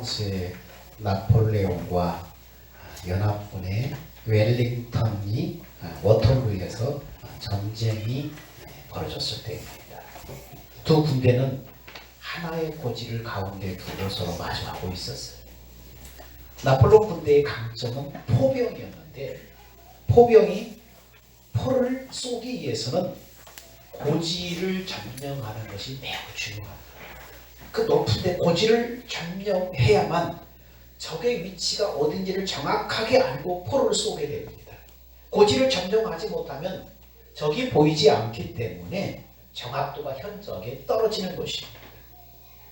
프랑스의 나폴레옹과 연합군의 웰링턴이 워털루에서 전쟁이 벌어졌을 때입니다. 두 군대는 하나의 고지를 가운데 두고 서로 마주하고 있었어요. 나폴레옹 군대의 강점은 포병이었는데, 포병이 포를 쏘기 위해서는 고지를 점령하는 것이 매우 중요합니다. 그 높은 데 고지를 점령해야만 적의 위치가 어딘지를 정확하게 알고 포를 쏘게 됩니다. 고지를 점령하지 못하면 적이 보이지 않기 때문에 정확도가 현저하게 떨어지는 것입니다.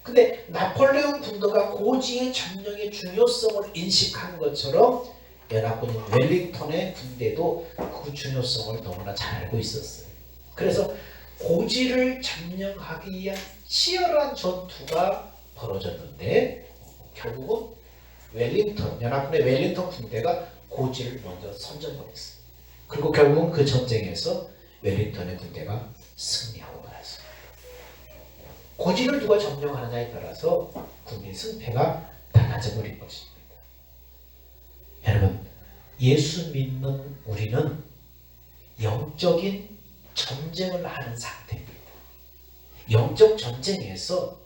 근데 나폴레옹 군대가 고지의 점령의 중요성을 인식한 것처럼 연합군인 웰링턴의 군대도 그 중요성을 너무나 잘 알고 있었어요. 그래서 고지를 점령하기 위한 치열한 전투가 벌어졌는데, 결국은 연합군의 웰링턴 군대가 고지를 먼저 선점을 했어요. 그리고 결국은 그 전쟁에서 웰링턴의 군대가 승리하고 말았어요. 고지를 누가 점령하느냐에 따라서 군대 승패가 달라져 버린 것입니다. 여러분, 예수 믿는 우리는 영적인 전쟁을 하는 상태입니다. 영적 전쟁에서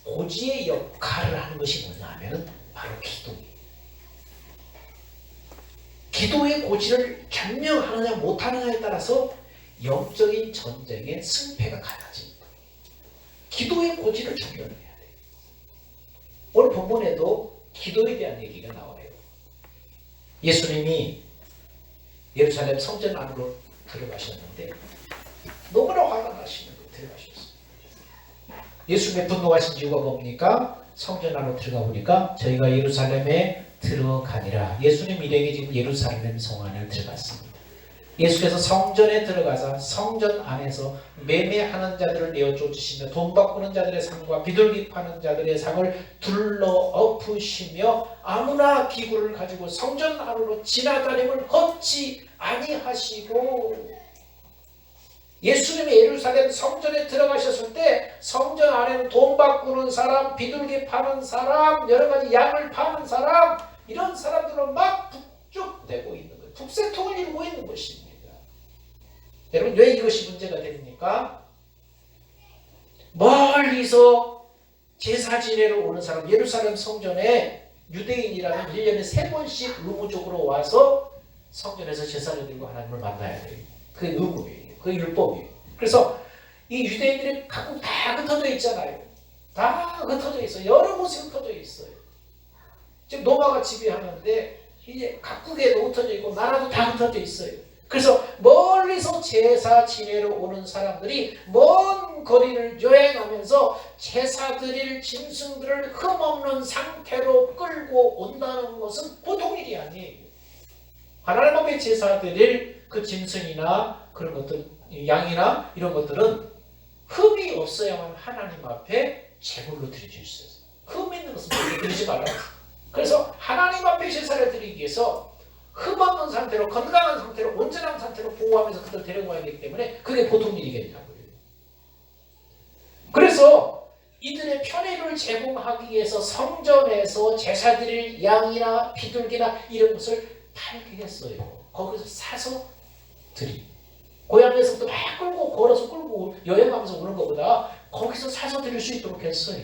고지의 역할을 하는 것이 뭐냐 하면 바로 기도예요. 기도의 고지를 점령하느냐 못하느냐에 따라서 영적인 전쟁의 승패가 갈라집니다. 기도의 고지를 점령해야 돼요. 오늘 본문에도 기도에 대한 얘기가 나와요. 예수님이 예루살렘 성전 안으로 들어가셨는데 너무나 화가 나시는 거예요. 들어가셨어요. 예수님의 분노하신 이유가 뭡니까? 성전 안으로 들어가 보니까 저희가 예루살렘에 들어가니라. 예수님 일행이 지금 예루살렘 성안에 들어갔습니다. 예수께서 성전에 들어가서 성전 안에서 매매하는 자들을 내어 쫓으시며 돈 바꾸는 자들의 상과 비둘기 파는 자들의 상을 둘러 엎으시며 아무나 기구를 가지고 성전 안으로 지나다님을 걷지 아니하시고, 예수님이 예루살렘 성전에 들어가셨을 때 성전 안에는 돈 바꾸는 사람, 비둘기 파는 사람, 여러 가지 양을 파는 사람, 이런 사람들은 막 북적대고 있는 거예요. 북새통을 이루고 있는 것입니다. 여러분, 왜 이것이 문제가 됩니까? 멀리서 제사 지내러 오는 사람, 예루살렘 성전에 유대인이라면 1년에 3번씩 의무적으로 와서 성전에서 제사를 드리고 하나님을 만나야 돼요. 그게 의무예요. 그게 율법이에요. 그래서 이 유대인들이 각국 다 흩어져 있잖아요. 다 흩어져 있어요. 여러 곳에 흩어져 있어요. 지금 로마가 지배하는데 이제 각국에도 흩어져 있고 나라도 다 흩어져 있어요. 그래서 멀리서 제사 지내러 오는 사람들이 먼 거리를 여행하면서 제사 드릴 짐승들을 흠없는 상태로 끌고 온다는 것은 보통 일이 아니에요. 하나님 앞에 제사 드릴 그 짐승이나 그런 것들, 양이나 이런 것들은 흠이 없어야만 하나님 앞에 제물로 드릴 수 있어요. 흠 있는 것은 드리지 말라. 그래서 하나님 앞에 제사를 드리기 위해서 흠 없는 상태로, 건강한 상태로, 온전한 상태로 보호하면서 그들 데려가야 되기 때문에 그게 보통 일이겠냐고요. 그래서 이들의 편의를 제공하기 위해서 성전에서 제사 드릴 양이나 비둘기나 이런 것을 팔게 했어요. 거기서 사서 드리. 고향에서부터 막 끌고, 걸어서 끌고 여행하면서 오는 것보다 거기서 사서 드릴 수 있도록 했어요.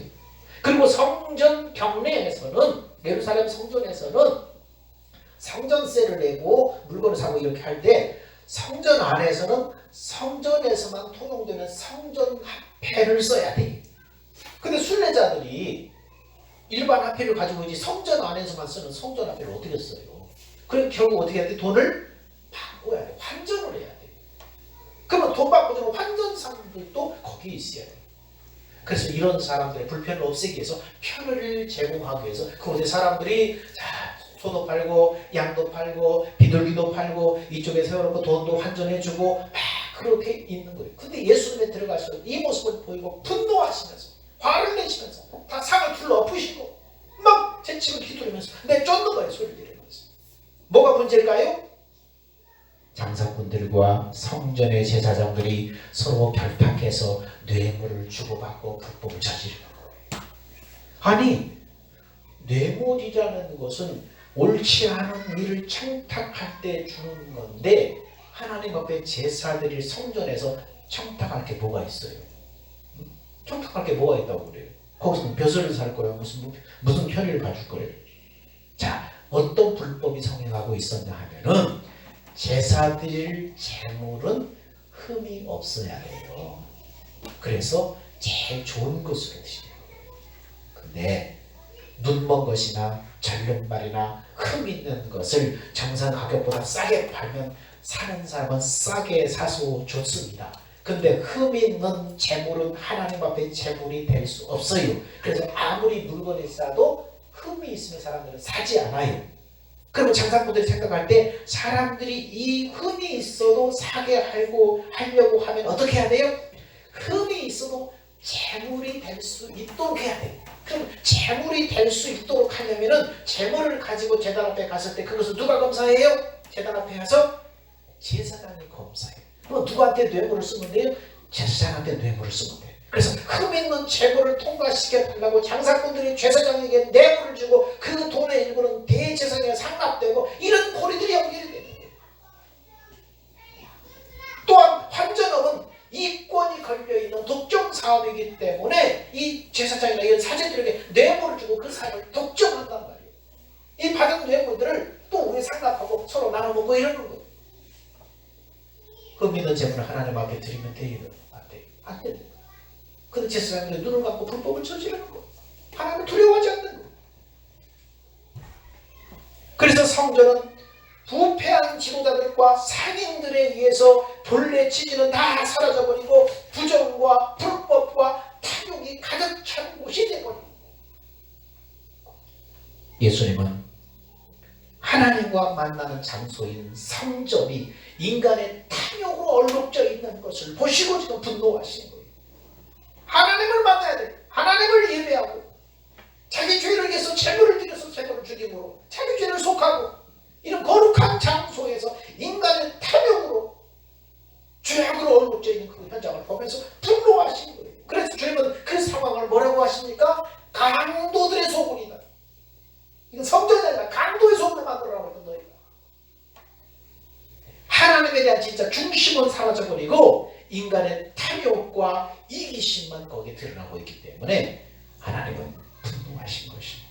그리고 성전 경내에서는, 예루살렘 성전에서는 성전세를 내고 물건을 사고 이렇게 할 때 성전 안에서는 성전에서만 통용되는 성전 화폐를 써야 돼. 근데 순례자들이 일반 화폐를 가지고 이제 성전 안에서만 쓰는 성전 화폐를 어떻게 써요? 그럼 결국 어떻게 해야 돼? 돈을 바꿔야 돼. 환전을 해야 돼. 그러면 돈 바꿔주는 환전상들도 거기에 있어야 돼. 그래서 이런 사람들의 불편을 없애기 위해서 편의를 제공하기 위해서 그곳에 사람들이 소도 팔고 양도 팔고 비둘기도 팔고 이쪽에 세워놓고 돈도 환전해주고 막 그렇게 있는 거예요. 근데 예수님에 들어가셔서 이 모습을 보이고 분노하시면서 화를 내시면서 다 상을 둘러 엎으시고 막 재치고 휘두르면서 내 쫓는 거예요. 소리를 지르면서. 뭐가 문제일까요? 장사꾼들과 성전의 제사장들이 서로 결탁해서 뇌물을 주고받고 불법을 저지르는 거예요. 아니, 뇌물이라는 것은 옳지 않은 일을 청탁할 때 주는 건데 하나님 앞에 제사드릴 성전에서 청탁할 게 뭐가 있어요? 청탁할 게 뭐가 있다고 그래요? 거기서 벼슬을 살 거예요? 무슨 편의를 봐줄 거예요? 자, 어떤 불법이 성행하고 있었냐 하면은 제사드릴 제물은 흠이 없어야 돼요. 그래서 제일 좋은 것으로 드시는 거예요. 근데 눈먼 것이나 절름발이나 흠 있는 것을 정상 가격보다 싸게 팔면 사는 사람은 싸게 사서 좋습니다. 근데 흠 있는 재물은 하나님 앞에 재물이 될 수 없어요. 그래서 아무리 물건이 싸도 흠이 있으면 사람들은 사지 않아요. 그리고 장사꾼들이 생각할 때 사람들이 이 흠이 있어도 사게 하려고 하면 어떻게 해야 돼요? 흠이 있어도 재물이 될 수 있도록 해야 돼요. 그럼 재물이 될 수 있도록 하려면은 재물을 가지고 제단 앞에 갔을 때 그것을 누가 검사해요? 제단 앞에 가서 제사장이 검사해요. 그럼 누구한테 뇌물을 쓰면 돼요? 제사장한테 뇌물을 쓰면 돼요. 그래서 흠 있는 재물을 통과시켜 달라고 장사꾼들이 제사장에게 뇌물을 주고 그 돈의 일부는 대제사장에 상납되고 이런 고리들이 연결이 되는 거예요. 또한 환전업은 이권이 걸려있는 독점 사업이기 때문에 이 제사장이나 이런 사제들에게 뇌물을 주고 그 사업을 독점한단 말이에요. 이 받은 뇌물들을 또 우리 상납하고 서로 나눠 먹고 이러는 거예요. 흠 있는 재물을 하나님 앞에 드리면 돼요? 안 돼요? 안 돼요. 근데 제사장들이 눈을 감고 불법을 저지르는 거예요. 하나님을 두려워하지 않는 거예요. 그래서 성전은 부패한 지도자들과 상인들에 의해서 본래 취지는 다 사라져버리고 부정과 불법과 탐욕이 가득 찬 곳이 되어버립니다. 예수님은 하나님과 만나는 장소인 성전이 인간의 탐욕으로 얼룩져 있는 것을 보시고 지금 분노하신 거예요. 하나님을 만나야 돼. 하나님을 예배하고 자기 죄를 위해서 재물을 드려서 재물을 주님으로 자기 죄를 속하고 이런 거룩한 장소에서 인간의 탐욕으로 죄악으로 얼룩져 있는 그 현장을 보면서 분노하신 거예요. 그래서 주님은 그 상황을 뭐라고 하십니까? 강도들의 소굴이다. 이건 성전이 아니라 강도의 소굴을 만들어라고 했던 거예요. 하나님에 대한 진짜 중심은 사라져버리고 인간의 탐욕과 이기심만 거기에 드러나고 있기 때문에 하나님은 분노하신 것입니다.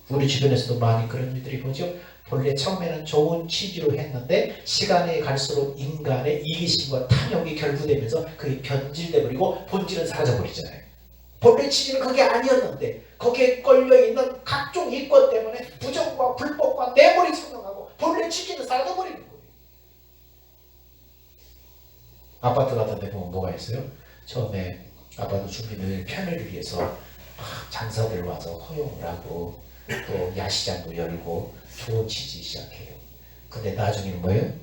우리 주변에서도 많이 그런 일들이 보죠. 본래 처음에는 좋은 취지로 했는데 시간이 갈수록 인간의 이기심과 탐욕이 결부되면서 그게 변질되버리고 본질은 사라져버리잖아요. 본래 취지는 그게 아니었는데 거기에 걸려있는 각종 이권 때문에 부정과 불법과 뇌물이 성행하고 본래 취지는 사라져버리는 거예요. 아파트 같은 데 보면 뭐가 있어요? 처음에 아파트 주민을 편의를 위해서 장사들 와서 허용을 하고 또 야시장도 열고 좋은 취지 시작해요. 근데 나중에는 뭐예요?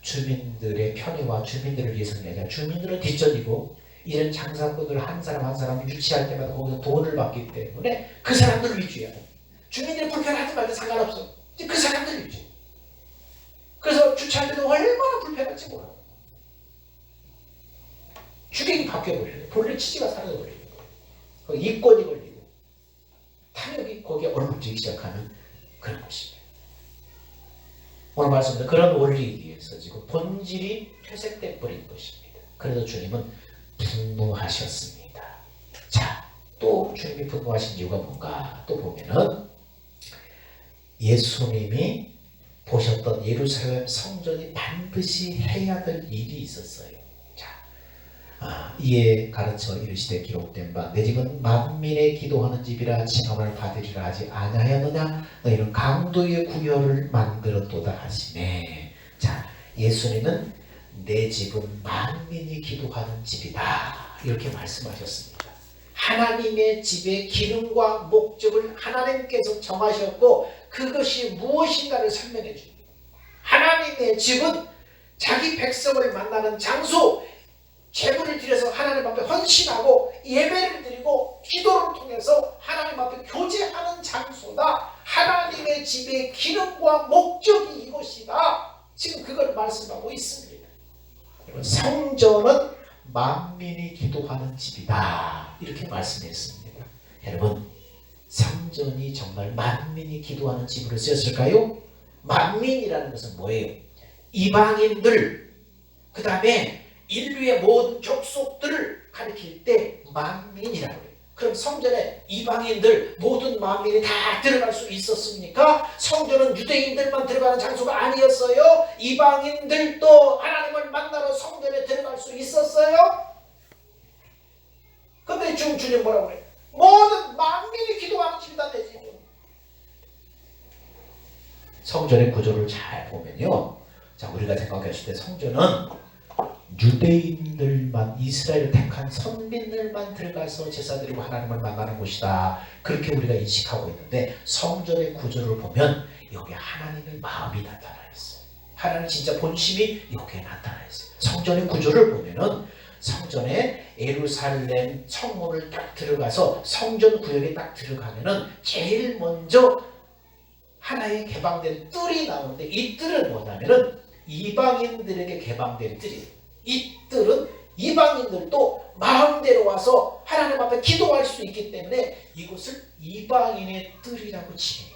주민들의 편의와 주민들을 위해서는 아니라 주민들은 뒷전이고 이런 장사꾼들 한 사람 한 사람 유치할 때마다 거기서 돈을 받기 때문에 그 사람들을 위주해야 돼. 주민들이 불편하지 말고 상관없어. 그 사람들을 위주해. 그래서 주차할 때도 얼마나 불편할지 몰라. 주객이 바뀌어버려요. 본래 취지가 사라져버리는 거예요. 이권이 걸리고 탐욕이 거기에 얼룩지기 시작하는 그런 것입니다. 오늘 말씀드린 그런 원리에 의해서 지금 본질이 퇴색돼 버린 것입니다. 그래서 주님은 분노하셨습니다. 자, 또 주님이 분노하신 이유가 뭔가 또 보면은 예수님이 보셨던 예루살렘 성전이 반드시 해야 될 일이 있었어요. 이에 가르쳐 이르시되 기록된 바 내 집은 만민의 기도하는 집이라 칭함을 받으리라 하지 아니하였느냐. 너희는 강도의 구별을 만들었도다 하시네. 자, 예수님은 내 집은 만민이 기도하는 집이다 이렇게 말씀하셨습니다. 하나님의 집의 기능과 목적을 하나님께서 정하셨고 그것이 무엇인가를 설명해 줍니다. 하나님의 집은 자기 백성을 만나는 장소, 제물을 드려서 하나님 앞에 헌신하고 예배를 드리고 기도를 통해서 하나님 앞에 교제하는 장소다. 하나님의 집의 기능과 목적이 이것이다. 지금 그걸 말씀하고 있습니다. 성전은 만민이 기도하는 집이다 이렇게 말씀했습니다. 여러분, 성전이 정말 만민이 기도하는 집으로 쓰였을까요? 만민이라는 것은 뭐예요? 이방인들, 그 다음에 인류의 모든 족속들을 가리킬 때 만민이라고 해요. 그럼 성전에 이방인들, 모든 만민이 다 들어갈 수 있었습니까? 성전은 유대인들만 들어가는 장소가 아니었어요. 이방인들도 하나님을 만나러 성전에 들어갈 수 있었어요. 근데 지금 주님 뭐라고 해요? 모든 만민이 기도하는 집이다 내 집은. 성전의 구조를 잘 보면요, 자, 우리가 생각했을 때 성전은 유대인들만, 이스라엘을 택한 선민들만 들어가서 제사 드리고 하나님을 만나는 곳이다, 그렇게 우리가 인식하고 있는데, 성전의 구조를 보면 여기 하나님의 마음이 나타나 있어요. 하나님 진짜 본심이 여기에 나타나 있어요. 성전의 구조를 보면은 성전에 예루살렘 성문을 딱 들어가서 성전 구역에 딱 들어가면은 제일 먼저 하나의 개방된 뜰이 나오는데, 이 뜰은 뭐냐면은 이방인들에게 개방된 뜰이에요. 이 뜰은 이방인들도 마음대로 와서 하나님 앞에 기도할 수 있기 때문에 이곳을 이방인의 뜰이라고 지내요.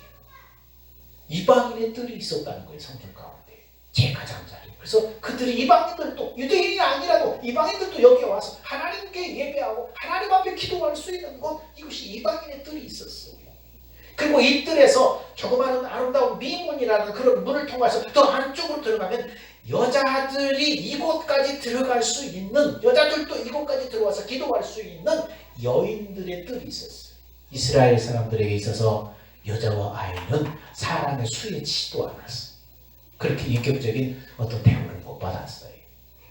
이방인의 뜰이 있었다는 거예요. 성전 가운데 제가장자리. 그래서 그들이, 이방인들도, 유대인이 아니라도 이방인들도 여기에 와서 하나님께 예배하고 하나님 앞에 기도할 수 있는 곳, 이것이 이방인의 뜰이 있었어요. 그리고 이 뜰에서 조그마한 아름다운 미문이라는 그런 문을 통해서 더 안쪽으로 들어가면 여자들이 이곳까지 들어갈 수 있는, 여자들도 이곳까지 들어와서 기도할 수 있는 여인들의 뜰이 있었어요. 이스라엘 사람들에게 있어서 여자와 아이는 사람의 수에 치도 않았어요. 그렇게 인격적인 어떤 대우를 못 받았어요.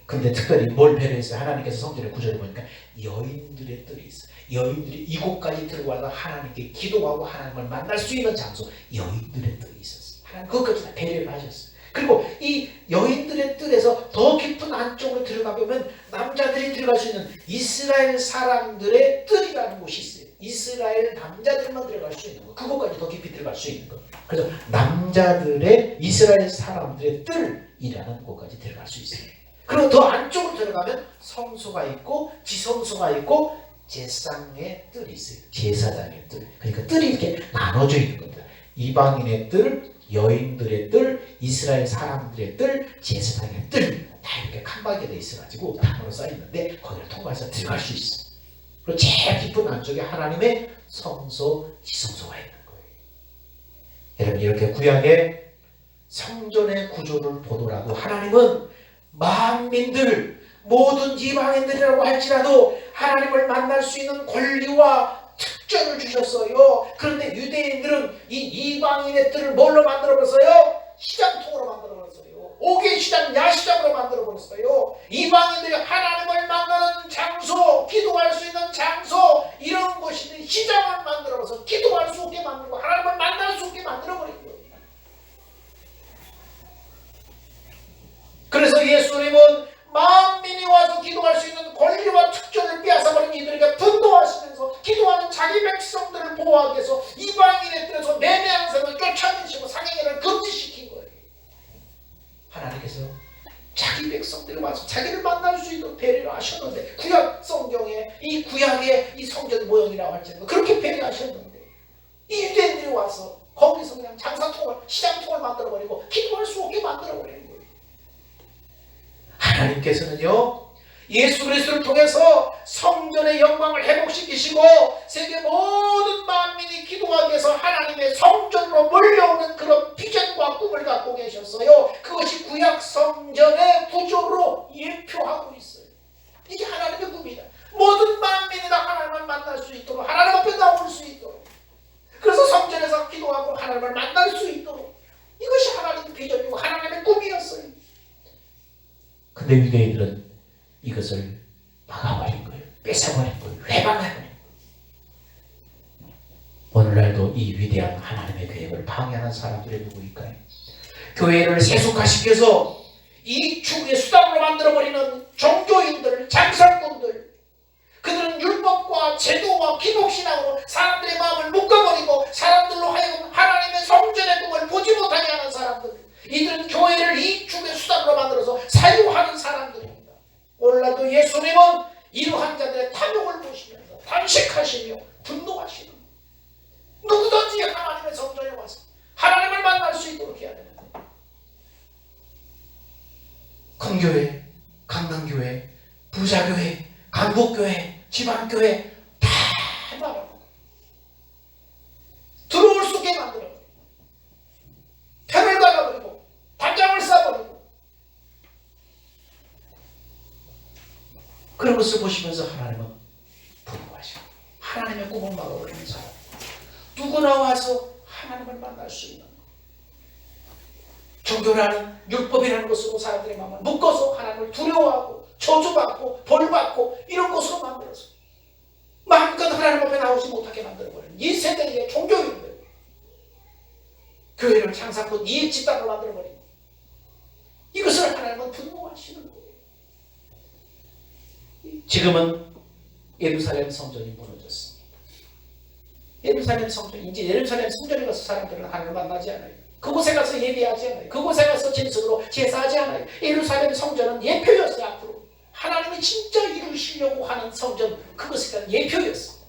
근데 특별히 뭘 배려했어요? 하나님께서 성전의 구절을 보니까 여인들의 뜰이 있어요. 여인들이 이곳까지 들어와서 하나님께 기도하고 하나님을 만날 수 있는 장소, 여인들의 뜰이 있었어요. 하나님 그것까지 다 배려를 하셨어요. 그리고 이 여인들의 뜰에서 더 깊은 안쪽으로 들어가 보면 남자들이 들어갈 수 있는 이스라엘 사람들의 뜰이라는 곳이 있어요. 이스라엘 남자들만 들어갈 수 있는 것, 그곳까지 더 깊이 들어갈 수 있는 것. 그래서 남자들의, 이스라엘 사람들의 뜰이라는 곳까지 들어갈 수 있어요. 그리고 더 안쪽으로 들어가면 성소가 있고 지성소가 있고 제상의 뜰이 있어요. 제사장의 뜰. 그러니까 뜰이 이렇게 나눠져 있는 겁니다. 이방인의 뜰, 여인들의 뜰, 이스라엘 사람들의 뜰, 제사장의 뜰, 다 이렇게 칸막이가 돼 있어가지고 단어로 써 있는데 거기를 통과해서 들어갈 수 있어요. 그리고 제일 깊은 안쪽에 하나님의 성소, 지성소가 있는 거예요. 여러분, 이렇게 구약의 성전의 구조를 보더라도 하나님은 만민들, 모든 이방인들이라고 할지라도 하나님을 만날 수 있는 권리와 특권을 주셨어요. 그런데 유대인들은 이 이방인의 뜰을 뭘로 만들어버렸어요? 시장통으로 만들어버렸어요. 옥의 시장, 야시장으로 만들어버렸어요. 이방인들이 하나님을 만나는 장소, 기도할 수 있는 장소, 이런 곳이 시장을 만들어서 기도할 수 없게 만들고 하나님을 만날 수 없게 만들어버린 거예요. 그래서 예수님은 만민이 와서 기도할 수 있는 권리와 특권을 빼앗아버린 이들에게 분노하시면서 기도하는 자기 백성들을 보호하기 위해서 이방인의 뜰에서 매매하는 사람을 쫓아내시고 상행회를 금지시킨 거예요. 하나님께서 자기 백성들이 와서 자기를 만날 수 있도록 배려를 하셨는데, 구약 성경에 이 구약의 이 성전 모형이라고 할지라도 그렇게 배려하셨는데, 이 유대인들이 와서 거기서 그냥 장사통을, 시장통을 만들어버리고 기도할 수 없게 만들어버리는 거예요. 하나님께서는요, 예수 그리스도를 통해서 성전의 영광을 회복시키시고 세계 모든 만민이 기도하기 위해서 하나님의 성전으로 몰려오는 그런 비전과 꿈을 갖고 계셨어요. 그것이 구약 성전의 구조로 예표하고 있어요. 이게 하나님의 꿈이다. 모든 만민이 다 하나님을 만날 수 있도록, 하나님 앞에 나올 수 있도록, 그래서 성전에서 기도하고 하나님을 만날 수 있도록, 이것이 하나님의 비전이고 하나님의 꿈이었어요. 근데 유대인들은 이것을 막아버린 거예요. 뺏어버린 거예요. 회방해버린 거예요. 오늘날도 이 위대한 하나님의 계획을 방해하는 사람들이 누구일까요? 교회를 세속화시켜서 이 추구의 수단으로 만들어버리는 종교인들, 장사꾼들, 그들은 율법과 제도와 기복신앙으로 사람들의 마음을 묶어버리고 사람들로 하여금 하나님의 성전의 꿈을 보지 못하게 하는 사람들, 이들은 교회를 이 축의 수단으로 만들어서 사유하는 사람들입니다. 오늘날도 예수님은 이러한 자들의 탐욕을 보시면서 단식하시며 분노하시는, 누구든지 하나님의 성전에 와서 하나님을 만날 수 있도록 해야 되는데, 큰교회, 강남교회, 부자교회, 강북교회, 지방교회 다 말아보고 들어올 수 있게 만들어버리고 편을 갈아버리고 단장을 싸버리고, 그런 것을 보시면서 하나님은 분노하시고 하나님의 꿈을 막아버리는 사람, 누구나 와서 하나님을 만날 수 있는 종교라는 율법이라는 것으로 사람들의 마음을 묶어서 하나님을 두려워하고 저주받고 벌받고 이런 것으로 만들어서 마음껏 하나님 앞에 나오지 못하게 만들어버리는 이 세대의 종교인들, 교회를 장사꾼 이익 집단으로 만들어버리는, 이것을 하나님은 분노하시는 거예요. 지금은 예루살렘 성전이 무너졌습니다. 예루살렘 성전, 이제 예루살렘 성전에 가서 사람들은 하나님을 만나지 않아요. 그곳에 가서 예배하지 않아요. 그곳에 가서 진석으로 제사하지 않아요. 예루살렘 성전은 예표였어요. 앞으로 하나님이 진짜 이루시려고 하는 성전, 그것에 대한 예표였어요.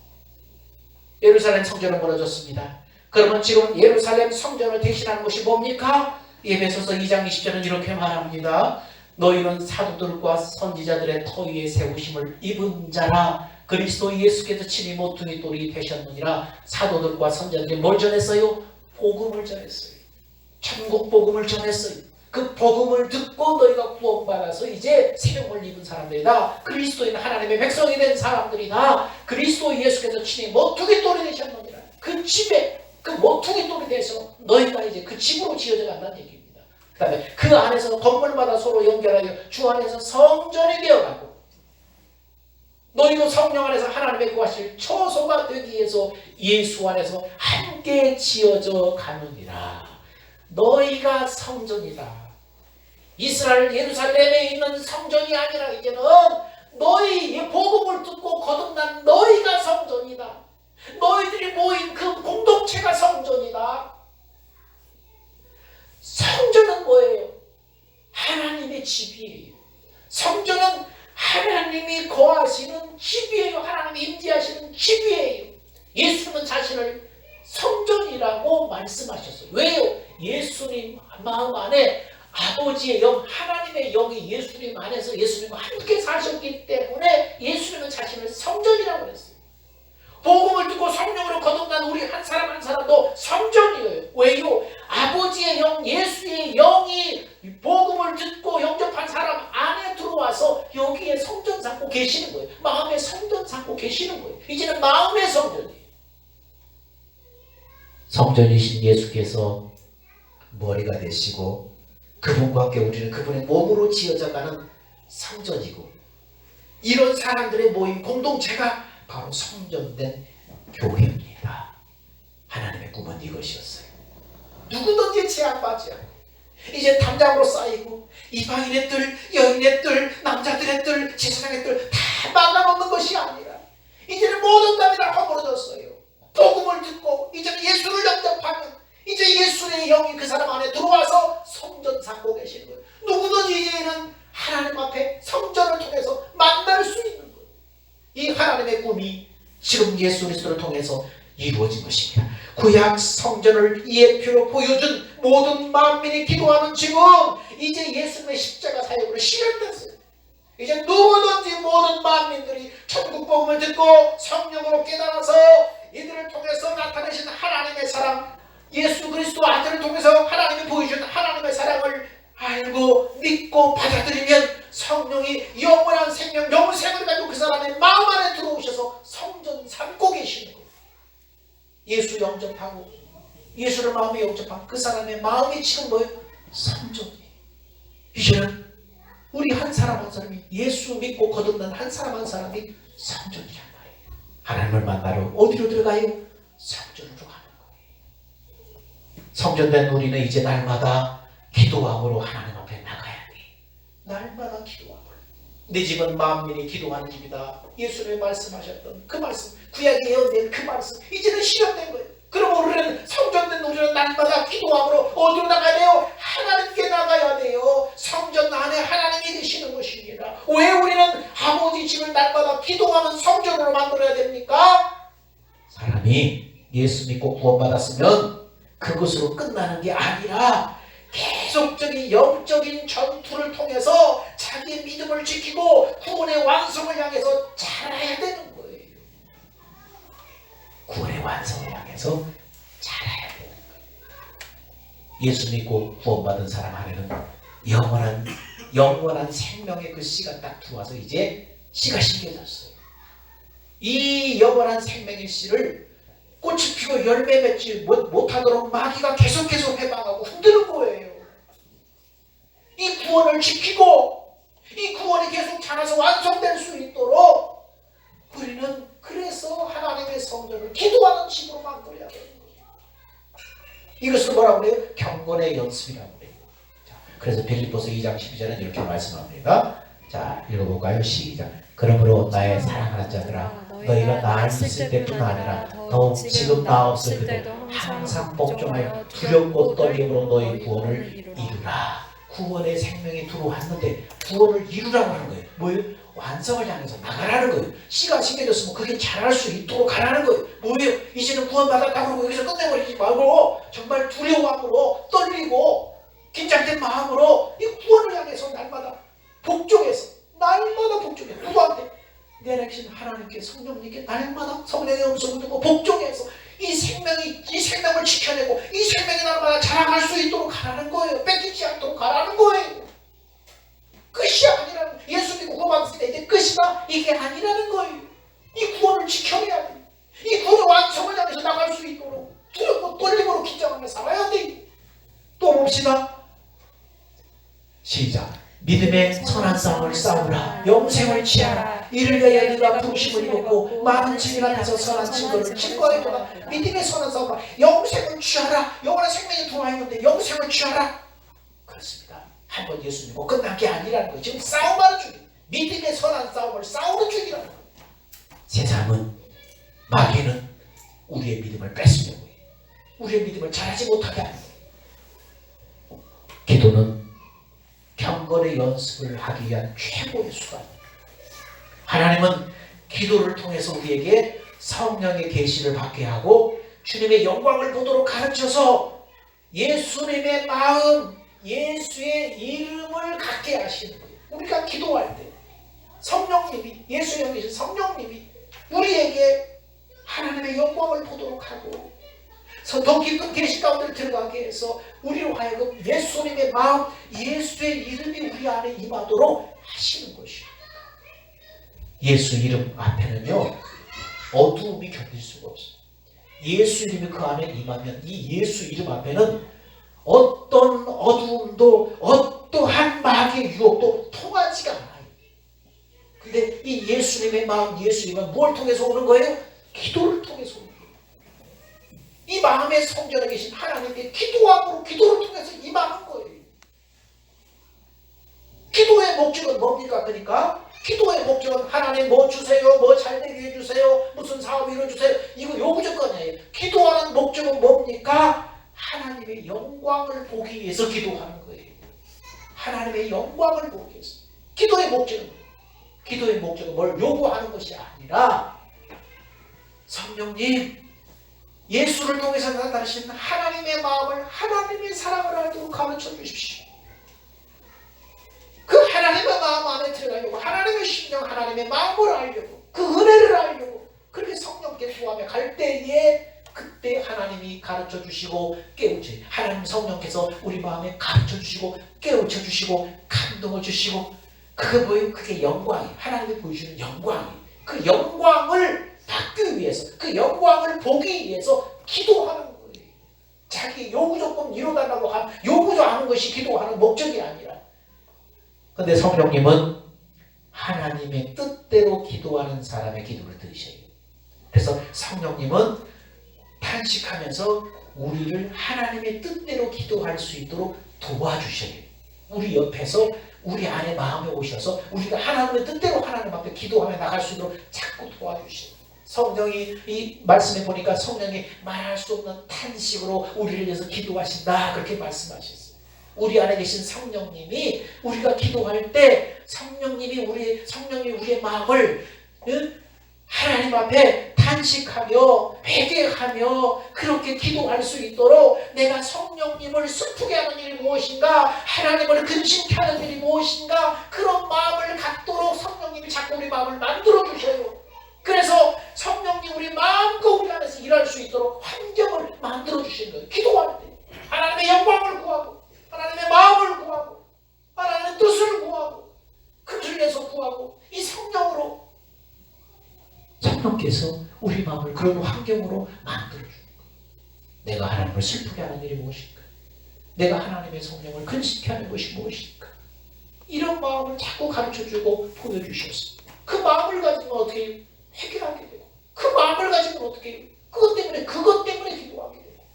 예루살렘 성전은 무너졌습니다. 그러면 지금 예루살렘 성전을 대신하는 것이 뭡니까? 에베소서 2장 20절은 이렇게 말합니다. 너희는 사도들과 선지자들의 터 위에 세우심을 입은 자라. 그리스도 예수께서 친히 모퉁이 돌이 되셨느니라. 사도들과 선지자들이 뭘 전했어요? 복음을 전했어요. 천국 복음을 전했어요. 그 복음을 듣고 너희가 구원받아서 이제 생명을 입은 사람들이다. 그리스도인 하나님의 백성이 된 사람들이다. 그리스도 예수께서 친히 모퉁이 돌이 되셨느니라. 그 집에 그 모퉁이 돌이 돼서 너희가 이제 그 집으로 지어져 간다는 얘기입니다. 그 다음에 그 안에서 건물마다 서로 연결하여 주 안에서 성전이 되어가고, 너희도 성령 안에서 하나님의 구하실 처소가 되기 위해서 예수 안에서 함께 지어져 가느니라. 너희가 성전이다. 이스라엘 예루살렘에 있는 성전이 아니라 이제는 너희 복음을 듣고 거듭난 너희가 성전이다. 너희들이 모인 그 공동체가 성전이다. 성전은 뭐예요? 하나님의 집이에요. 성전은 하나님이 거하시는 집이에요. 하나님이 임재하시는 집이에요. 예수님은 자신을 성전이라고 말씀하셨어요. 왜요? 예수님 마음 안에 아버지의 영, 하나님의 영이 예수님 안에서 예수님과 함께 사셨기 때문에 예수님은 자신을 성전이라고 했어요. 복음을 듣고 성령으로 거듭난 우리 한 사람 한 사람도 성전이에요. 왜요? 아버지의 영, 예수의 영이 복음을 듣고 영접한 사람 안에 들어와서 여기에 성전 삼고 계시는 거예요. 마음에 성전 삼고 계시는 거예요. 이제는 마음의 성전이에요. 성전이신 예수께서 머리가 되시고 그분과 함께 우리는 그분의 몸으로 지어져가는 성전이고, 이런 사람들의 모임 공동체가 바로 성전된 교회입니다. 하나님의 꿈은 이것이었어요. 누구든지 제한받지 않고 이제 단장으로 쌓이고 이방인의 뜰, 여인의 뜰, 남자들의 뜰, 제사장의 뜰 다 막아놓는 것이 아니라 이제는 모든 답이 다 허물어졌어요. 복음을 듣고 이제는 예수를 영접하면 이제 예수의 영이 그 사람 안에 들어와서 성전 삼고 계시는 거예요. 누구든지 이제는 하나님 앞에 성전을 통해서 만날 수 있는 거예요. 이 하나님의 꿈이 지금 예수 그리스도를 통해서 이루어진 것입니다. 구약 성전을 예표로 보여준 모든 만민이 기도하는 지금 이제 예수님의 십자가 사역으로 실현됐어요. 이제 누구든지 모든 만민들이 천국 복음을 듣고 성령으로 깨달아서 이들을 통해서 나타내신 하나님의 사랑, 예수 그리스도 아들을 통해서 하나님이 보여준 하나님의 사랑을 알고 믿고 받아들이면 성령이 영원한 생명, 영생을 가지고 그 사람의 마음 안에 들어오셔서 성전 삼고 계시는 거예요. 예수 영접하고 예수를 마음에 영접한 그 사람의 마음이 지금 뭐예요? 성전이에요. 이제는 우리 한 사람 한 사람이 예수 믿고 거듭난 한 사람 한 사람이 성전이란 말이에요. 하나님을 만나러 어디로 들어가요? 성전으로 가는 거예요. 성전된 우리는 이제 날마다 기도함으로 하나님 앞에 나가야 돼. 날마다 기도함으로. 내 집은 만민이 기도하는 집이다. 예수님이 말씀하셨던 그 말씀, 구약에 예언된 그 말씀 이제는 실현된 거예요. 그럼 우리는 성전된 우리는 날마다 기도함으로 어디로 나가야 돼요? 하나님께 나가야 돼요. 성전 안에 하나님이 계시는 것입니다. 왜 우리는 아버지 집을 날마다 기도하는 성전으로 만들어야 됩니까? 사람이 예수 믿고 구원받았으면 그것으로 끝나는 게 아니라 계속적인 영적인 전투를 통해서 자기의 믿음을 지키고 구원의 완성을 향해서 자라야 되는 거예요. 구원의 완성을 향해서 자라야 되는 거예요. 예수 믿고 구원받은 사람 안에는 영원한 생명의 그 씨가 딱 들어와서 이제 씨가 심겨졌어요. 이 영원한 생명의 씨를 꽃이 피고 열매 맺지 못하도록 마귀가 계속 해방하고 흔드는 거예요. 이 구원을 지키고 이 구원이 계속 자라서 완성될 수 있도록 우리는 그래서 하나님의 성전을 기도하는 집으로 만들어야 되는 거예요. 이것을 뭐라고 그래요? 경건의 연습이라고 그래요. 자, 그래서 빌립보서 2장 12절은 이렇게 말씀합니다. 자, 읽어볼까요? 시작. 그러므로 나의 사랑하는 자들아, 너희가 나 있을 때뿐 아니라 더욱 지금 나 없을 때도 항상 복종하여 두렵고 떨림으로 너희 구원을 이루라. 구원의 생명이 들어왔는데 구원을 이루라고 하는 거예요. 뭐예요? 완성을 향해서 나가라는 거예요. 씨가 심겨졌으면 그게 자랄 수 있도록 가라는 거예요. 뭐예요? 이제는 구원받았다고 하고 여기서 끝내버리지 말고 정말 두려워함으로 떨리고 긴장된 마음으로 이 구원을 향해서 날마다 복종해서 날마다 복종해. 누구한테? 내 백신 하나님께 성령님께 날마다 성령의 음성을 듣고 복종해서 이 생명을 지켜내고 이 생명이 날마다 자라갈 수 있도록 가라는 거예요. 뺏기지 않도록 가라는 거예요. 끝이 아니라는, 예수 믿고 구원받았을 때 이제 끝이다, 이게 아니라는 거예요. 이 구원을 지켜내야 돼. 이 구원의 완성을 향해서 나갈 수 있도록 두렵고 떨림으로 긴장하며 살아야 돼. 또 봅시다. 시작. 믿음의 선한 싸움을 싸우라. 영생을 취하라. 이를 위하여 네가 부르심을 입었고 많은 증인 앞에서 선한 증거를 증거해보라. 믿음의 선한 싸움을, 영생을 취하라. 영원한 생명이 들어와 있는데 영생을 취하라. 그렇습니다. 한번 예수 믿고 끝난 게 아니라는 거예요. 지금 싸움하는 중이에요. 믿음의 선한 싸움을 싸우는 중이라는 거예요. 세상은, 마귀는 우리의 믿음을 뺏으려고 해요. 우리의 믿음을 잘하지 못하게 하는 거예요. 기도는 경건의 연습을 하기 위한 최고의 수단입니다. 하나님은 기도를 통해서 우리에게 성령의 계시를 받게 하고 주님의 영광을 보도록 가르쳐서 예수님의 마음, 예수의 이름을 갖게 하시는 거예요. 우리가 기도할 때 성령님이, 예수의 영이신 성령님이 우리에게 하나님의 영광을 보도록 하고 더 깊은 계시 가운데 들어가게 해서 우리로 하여금 예수님의 마음, 예수의 이름이 우리 안에 임하도록 하시는 것이요. 예수 이름 앞에는요 어두움이 견딜 수가 없어요. 예수 이름이 그 안에 임하면 이 예수 이름 앞에는 어떤 어두움도 어떠한 마귀의 유혹도 통하지가 않아요. 근데 이 예수님의 마음, 예수 이름은 뭘 통해서 오는 거예요? 기도를 통해서 오는 거예요. 이 마음의 성전에 계신 하나님께 기도함으로 기도를 통해서 임하는 거예요. 기도의 목적은 뭡니까? 그러니까 기도의 목적은 하나님 뭐 주세요, 뭐 잘되게 해주세요, 무슨 사업 이루어주세요, 이거 요구조건이에요. 기도하는 목적은 뭡니까? 하나님의 영광을 보기 위해서 기도하는 거예요. 하나님의 영광을 보기 위해서. 기도의 목적은 뭘 요구하는 것이 아니라 성령님, 예수를 통해서 나타나신 하나님의 마음을, 하나님의 사랑을 알도록 가르쳐 주십시오. 그 하나님의 마음 안에 들어가려고, 하나님의 심령, 하나님의 마음을 알려고, 그 은혜를 알려고 그렇게 성령께 구하며 갈 때에 그때 하나님이 가르쳐 주시고 깨우쳐, 하나님 성령께서 우리 마음에 가르쳐 주시고 깨우쳐 주시고 감동을 주시고, 그게 뭐예요? 그게 영광이에요. 하나님이 보여주는 영광이에요. 그 영광을 받기 위해서, 그 영광을 보기 위해서 기도하는 거예요. 자기 요구 조건 이루어달라고 하는, 요구도 하는 것이 기도하는 목적이 아니라. 그런데 성령님은 하나님의 뜻대로 기도하는 사람의 기도를 들으셔요. 그래서 성령님은 탄식하면서 우리를 하나님의 뜻대로 기도할 수 있도록 도와주셔요. 우리 옆에서 우리 안에 마음에 오셔서 우리가 하나님의 뜻대로 하나님 앞에 기도하며 나갈 수 있도록 자꾸 도와주셔요. 성령이, 이 말씀에 보니까 성령이 말할 수 없는 탄식으로 우리를 위해서 기도하신다, 그렇게 말씀하셨어요. 우리 안에 계신 성령님이 우리가 기도할 때 성령님이 우리의 마음을 하나님 앞에 탄식하며 회개하며 그렇게 기도할 수 있도록 내가 성령님을 슬프게 하는 일이 무엇인가, 하나님을 근심케 하는 일이 무엇인가, 그런 마음을 갖도록 성령님이 자꾸 우리 마음을 만들어 주셔요. 그래서 성령님 우리 마음껏 우리 안에서 일할 수 있도록 환경을 만들어 주시는 거예요. 기도할 때 하나님의 영광을 구하고, 하나님의 마음을 구하고, 하나님의 뜻을 구하고, 그를 위해서 구하고, 이 성령으로 성령께서 우리 마음을 그런 환경으로 만들어주는 거예요. 내가 하나님을 슬프게 하는 일이 무엇인가, 내가 하나님의 성령을 근심케 하는 것이 무엇인가, 이런 마음을 자꾸 가르쳐주고 보여주셨습니다. 그 마음을 가지면 어떻게 해요? 회개하게 되고, 그 마음을 가지면 어떻게 해요? 그것 때문에 기도하게 되고,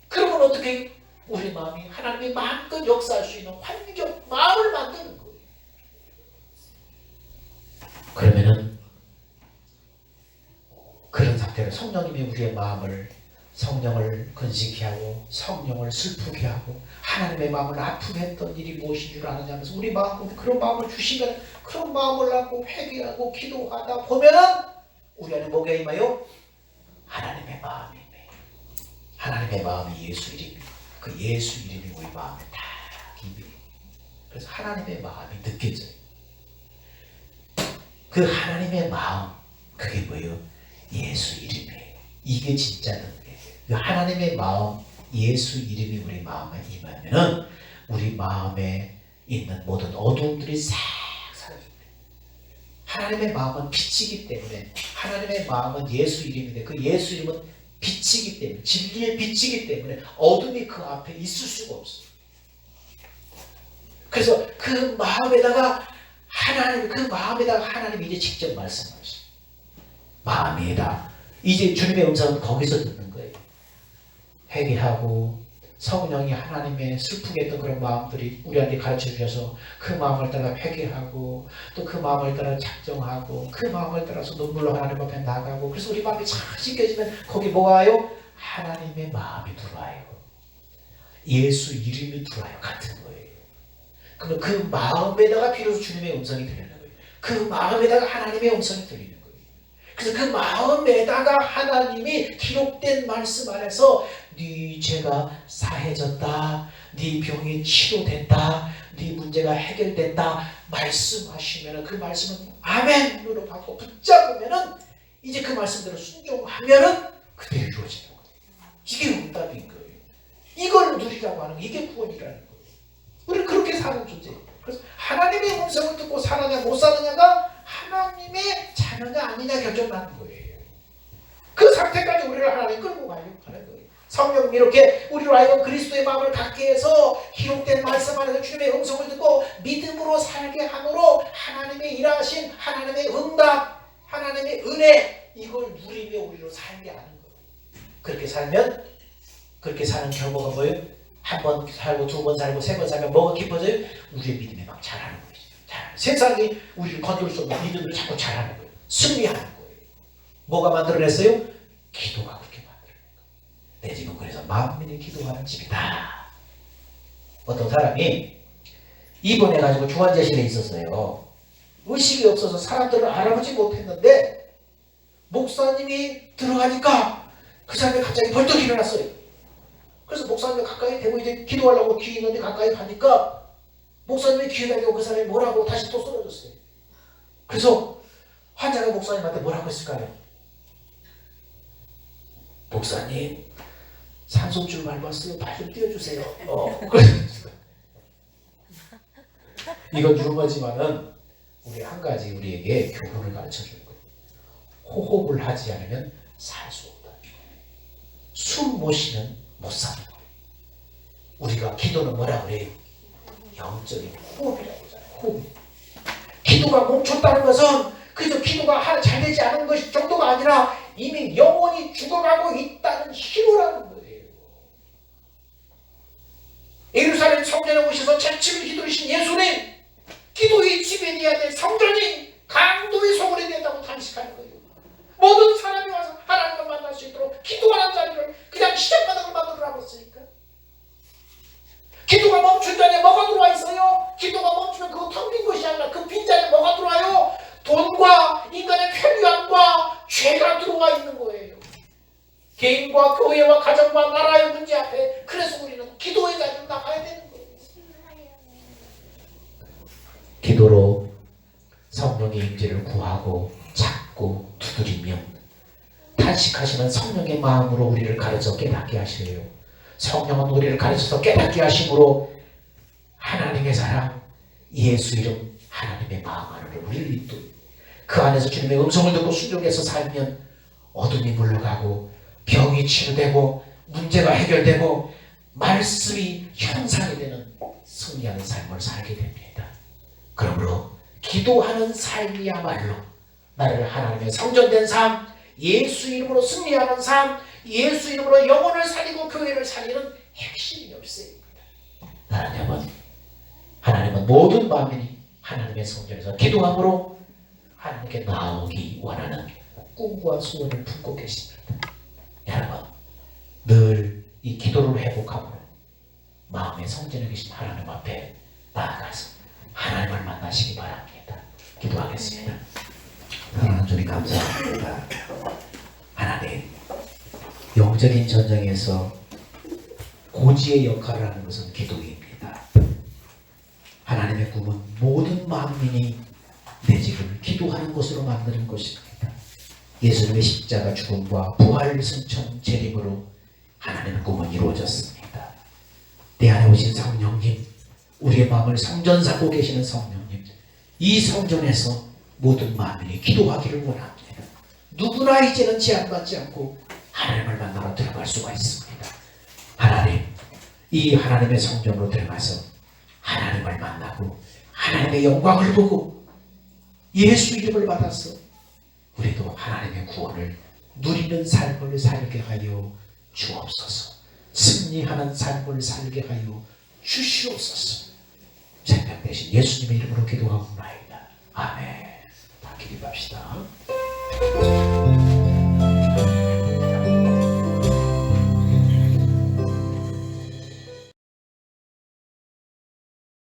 그러면 어떻게 해요? 우리 마음이 하나님의 마음껏 역사할 수 있는 환경, 마음을 만드는 거예요. 그러면은 그런 상태로 성령님이 우리의 마음을, 성령을 근심케 하고 성령을 슬프게 하고 하나님의 마음을 아프게 했던 일이 무엇인 줄 아느냐 하면서 우리 마음, 그런 마음을 주시면 그런 마음을 갖고 회개하고 기도하다 보면은 우리 안에 뭐가 임하요? 하나님의 마음이 임해요. 하나님의 마음이 예수 이름이에요. 그 예수 이름이 우리 마음에 다 임해요. 그래서 하나님의 마음이 느껴져요. 그 하나님의 마음, 그게 뭐예요? 예수 이름이에요. 이게 진짜 능력이에요. 그 하나님의 마음, 예수 이름이 우리 마음에 임하면은 우리 마음에 있는 모든 어두움들이 싹 사라집니다. 하나님의 마음은 빛이기 때문에, 하나님의 마음은 예수 이름인데 그 예수 이름은 빛이기 때문에, 진리의 빛이기 때문에 어둠이 그 앞에 있을 수가 없어요. 그래서 그 마음에다가 하나님이 이제 직접 말씀하셔요. 마음이다. 이제 주님의 음성은 거기서 듣는 거예요. 회개하고 성령이 하나님의 슬프게 했던 그런 마음들이 우리한테 가르쳐 주셔서 그 마음을 따라 회개하고 또 그 마음을 따라 작정하고 그 마음을 따라서 눈물로 하나님 앞에 나가고, 그래서 우리 마음이 잘 씻겨지면 거기 뭐가 와요? 하나님의 마음이 들어와요. 예수 이름이 들어와요. 같은 거예요. 그러면 그 마음에다가 비로소 주님의 음성이 들리는 거예요. 그 마음에다가 하나님의 음성이 들리는 거예요. 그래서 그 마음에다가 하나님이 기록된 말씀 안에서 네 죄가 사해졌다, 네 병이 치료됐다, 네 문제가 해결됐다 말씀하시면 그 말씀은 아멘으로 받고 붙잡으면은 이제 그 말씀대로 순종하면은 그대로 이루어지는 거예요. 이게 응답인 거예요. 이걸 누리라고 하는 거, 이게 구원이라는 거예요. 우리는 그렇게 사는 존재예요. 그래서 하나님의 음성을 듣고 사느냐 못 사느냐가 하나님의 자녀냐 아니냐 결정나는 거예요. 그 상태까지 우리를 하나님 끌고 가려고 하는 거예요. 성령님 이렇게 우리로 하여금 그리스도의 마음을 갖게 해서 기록된 말씀 안에서 주님의 음성을 듣고 믿음으로 살게 함으로 하나님의 일하신 하나님의 응답, 하나님의 은혜, 이걸 누리며 우리로 살게 하는 거예요. 그렇게 살면, 그렇게 사는 결과가 뭐예요? 한 번 살고 두 번 살고 세 번 살면 뭐가 깊어져요? 우리의 믿음이 막 자라는 거예요. 세상이 우리를 건들 수 없는 믿음을 자꾸 자라는 거예요. 승리하는 거예요. 뭐가 만들어냈어요? 기도가 그렇게 만들어낸 거예요. 내 집은 그래서 만민이 기도하는 집이다. 어떤 사람이 입원해가지고 중환자실에 있었어요. 의식이 없어서 사람들을 알아보지 못했는데 목사님이 들어가니까 그 사람이 갑자기 벌떡 일어났어요. 그래서 목사님이 가까이 대고 이제 기도하려고 귀 있는데 가까이 가니까 목사님이 귀에 대고 그 사람이 뭐라고 다시 또 쓰러졌어요. 그래서 환자가 목사님한테 뭐라고 했을까요? 목사님, 산소줄 밟았어요. 발 좀 띄워주세요. 이건 유머지만은 우리 한 가지 우리에게 교훈을 가르쳐 주는 거예요. 호흡을 하지 않으면 살 수 없다. 숨 못 쉬면 못 사는 거예요. 우리가 기도는 뭐라 그래요? 영적인 호흡이라고 하잖아요. 호흡. 기도가 멈췄다는 것은 그저 기도가 잘 되지 않은 것이 정도가 아니라 이미 영혼이 죽어가고 있다는 신호라는 거예요. 예루살렘 성전에 오셔서 채찍을 휘두르신 예수님, 기도의 집이 되어야 될 성전이 강도의 소굴이 된다고 단식하는 거예요. 모든 사람이 와서 하나님을 만날 수 있도록 기도하는 자리를 그냥 시장바닥을 만들어라고 했으니까. 기도가 멈춘 자리에 뭐가 들어와 있어요? 기도가 멈추면 그거 텅 빈 것이 아니라 그 빈자리에 뭐가 들어와요? 돈과 인간의 편리함과 죄가 들어와 있는 거예요. 개인과 교회와 가정과 나라의 문제 앞에 그래서 우리는 기도의 자리로 나가야 되는 거예요. 기도로 성령의 임재를 구하고 찾고 두드리며 탄식하시는 성령의 마음으로 우리를 가르쳐 깨닫게 하시래요. 성령은 우리를 가르쳐서 깨닫게 하심으로 하나님의 사랑, 예수 이름, 하나님의 마음 안으로 우리를 인도. 그 안에서 주님의 음성을 듣고 순종해서 살면 어둠이 물러가고 병이 치유되고 문제가 해결되고 말씀이 현상이 되는 승리하는 삶을 살게 됩니다. 그러므로 기도하는 삶이야말로 나를 하나님의 성전된 삶, 예수 이름으로 승리하는 삶, 예수 이름으로 영혼을 살리고 교회를 살리는 핵심이 없습니다. 하나님은 모든 만민이 하나님의 성전에서 기도함으로 하나님께 나오기 원하는 꿈과 소원을 품고 계십니다. 여러분, 늘 이 기도를 회복함으로 마음의 성전에 계신 하나님 앞에 나아가서 하나님을 만나시기 바랍니다. 기도하겠습니다. 하나님 주님 감사합니다. 하나님, 영적인 전쟁에서 고지의 역할을 하는 것은 기도입니다. 하나님의 꿈은 모든 만민이 내 집을 기도하는 곳으로 만드는 것입니다. 예수님의 십자가 죽음과 부활 승천 재림으로 하나님의 꿈은 이루어졌습니다. 내 안에 오신 성령님, 우리의 마음을 성전 삼고 계시는 성령님, 이 성전에서 모든 만민이 기도하기를 원합니다. 누구나 이제는 제한받지 않고 하나님을 만나러 들어갈 수가 있습니다. 하나님, 이 하나님의 성전으로 들어가서 하나님을 만나고 하나님의 영광을 보고 예수 이름을 받아서 우리도 하나님의 구원을 누리는 삶을 살게 하여 주옵소서. 승리하는 삶을 살게 하여 주시옵소서. 생명 대신 예수님의 이름으로 기도하옵나이다. 아멘. 다 기립합시다.